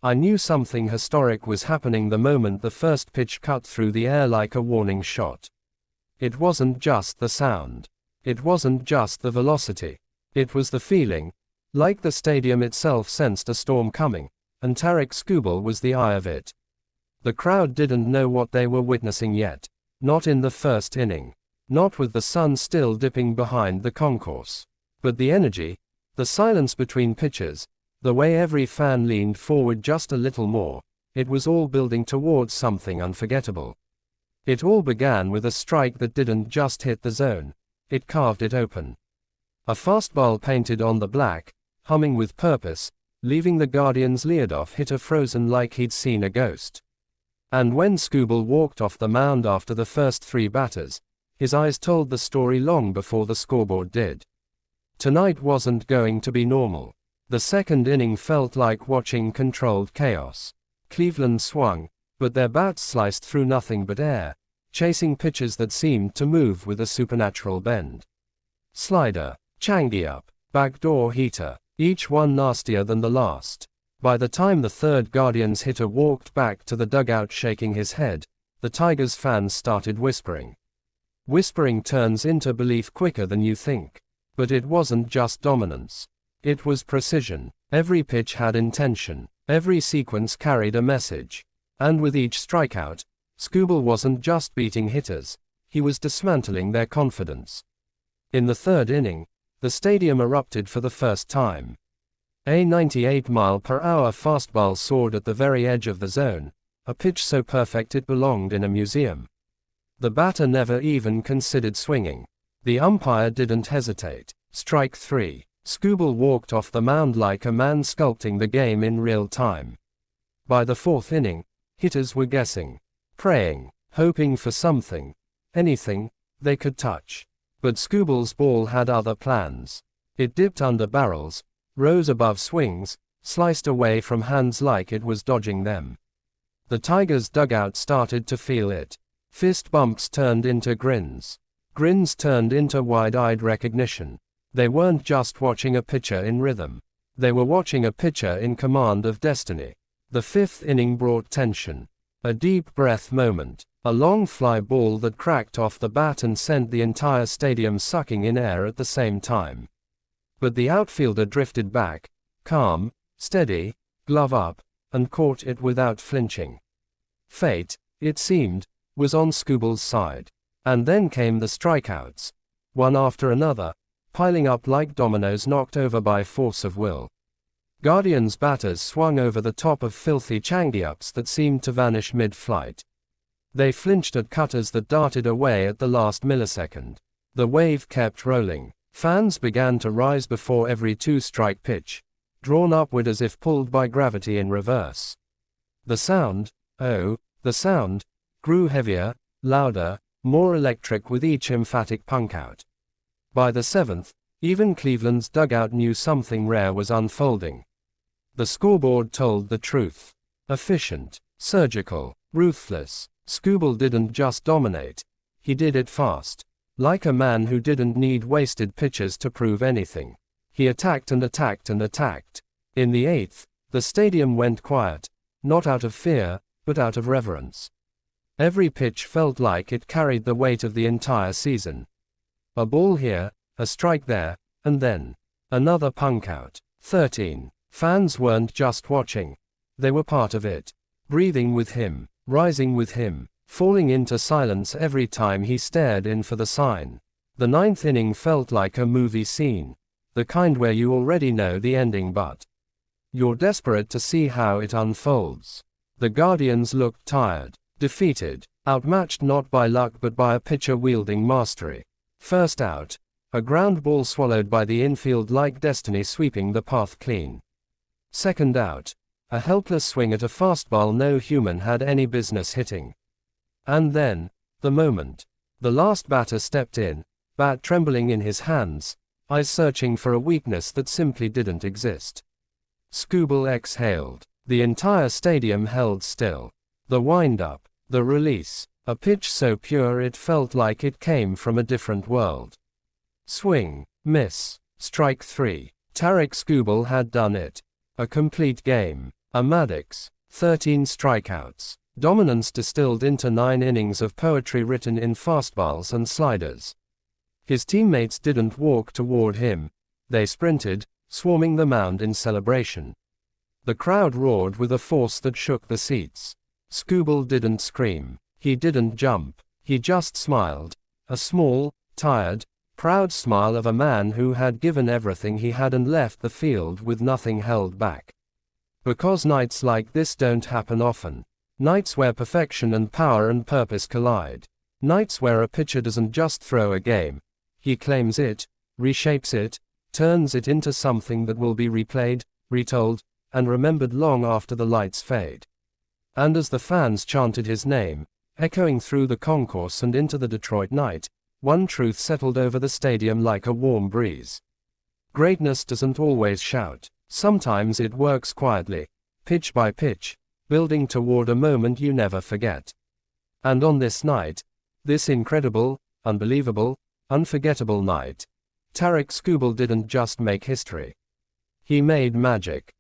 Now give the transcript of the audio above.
I knew something historic was happening the moment the first pitch cut through the air like a warning shot. It wasn't just the sound. It wasn't just the velocity. It was the feeling. Like the stadium itself sensed a storm coming, and Tarik Skubal was the eye of it. The crowd didn't know what they were witnessing yet. Not in the first inning. Not with the sun still dipping behind the concourse. But the energy, the silence between pitches, the way every fan leaned forward just a little more, it was all building towards something unforgettable. It all began with a strike that didn't just hit the zone, it carved it open. A fastball painted on the black, humming with purpose, leaving the Guardians' leadoff hitter frozen like he'd seen a ghost. And when Skubal walked off the mound after the first three batters, his eyes told the story long before the scoreboard did. Tonight wasn't going to be normal. The second inning felt like watching controlled chaos. Cleveland swung, but their bats sliced through nothing but air, chasing pitches that seemed to move with a supernatural bend. Slider, changeup, backdoor heater, each one nastier than the last. By the time the third Guardians hitter walked back to the dugout shaking his head, the Tigers fans started whispering. Whispering turns into belief quicker than you think. But it wasn't just dominance. It was precision. Every pitch had intention. Every sequence carried a message. And with each strikeout, Skubal wasn't just beating hitters, he was dismantling their confidence. In the third inning, the stadium erupted for the first time. A 98-mile-per-hour fastball soared at the very edge of the zone, a pitch so perfect it belonged in a museum. The batter never even considered swinging. The umpire didn't hesitate. Strike 3. Skubal walked off the mound like a man sculpting the game in real time. By the fourth inning, hitters were guessing, praying, hoping for something, anything, they could touch. But Skubal's ball had other plans. It dipped under barrels, rose above swings, sliced away from hands like it was dodging them. The Tigers' dugout started to feel it. Fist bumps turned into grins. Grins turned into wide-eyed recognition. They weren't just watching a pitcher in rhythm. They were watching a pitcher in command of destiny. The fifth inning brought tension. A deep breath moment. A long fly ball that cracked off the bat and sent the entire stadium sucking in air at the same time. But the outfielder drifted back, calm, steady, glove up, and caught it without flinching. Fate, it seemed, was on Skubal's side. And then came the strikeouts, one after another, piling up like dominoes knocked over by force of will. Guardians batters swung over the top of filthy changeups that seemed to vanish mid-flight. They flinched at cutters that darted away at the last millisecond. The wave kept rolling. Fans began to rise before every two-strike pitch, drawn upward as if pulled by gravity in reverse. The sound, oh, the sound, grew heavier, louder, more electric with each emphatic punkout. By the seventh, even Cleveland's dugout knew something rare was unfolding. The scoreboard told the truth. Efficient, surgical, ruthless. Skubal didn't just dominate, he did it fast. Like a man who didn't need wasted pitches to prove anything. He attacked and attacked and attacked. In the eighth, the stadium went quiet, not out of fear, but out of reverence. Every pitch felt like it carried the weight of the entire season. A ball here, a strike there, and then another punkout. 13. Fans weren't just watching. They were part of it. Breathing with him, rising with him, falling into silence every time he stared in for the sign. The ninth inning felt like a movie scene. The kind where you already know the ending but you're desperate to see how it unfolds. The Guardians looked tired, defeated, outmatched not by luck but by a pitcher-wielding mastery. First out, a ground ball swallowed by the infield like destiny sweeping the path clean. Second out, a helpless swing at a fastball no human had any business hitting. And then, the moment. The last batter stepped in, bat trembling in his hands, eyes searching for a weakness that simply didn't exist. Skubal exhaled. The entire stadium held still. The wind-up, the release, a pitch so pure it felt like it came from a different world. Swing, miss, strike 3. Tarik Skubal had done it. A complete game. A Maddux, 13 strikeouts. Dominance distilled into 9 innings of poetry written in fastballs and sliders. His teammates didn't walk toward him. They sprinted, swarming the mound in celebration. The crowd roared with a force that shook the seats. Skubal didn't scream. He didn't jump. He just smiled. A small, tired, proud smile of a man who had given everything he had and left the field with nothing held back. Because nights like this don't happen often. Nights where perfection and power and purpose collide. Nights where a pitcher doesn't just throw a game. He claims it, reshapes it, turns it into something that will be replayed, retold, and remembered long after the lights fade. And as the fans chanted his name, echoing through the concourse and into the Detroit night, one truth settled over the stadium like a warm breeze. Greatness doesn't always shout. Sometimes it works quietly, pitch by pitch, building toward a moment you never forget. And on this night, this incredible, unbelievable, unforgettable night, Tarik Skubal didn't just make history. He made magic.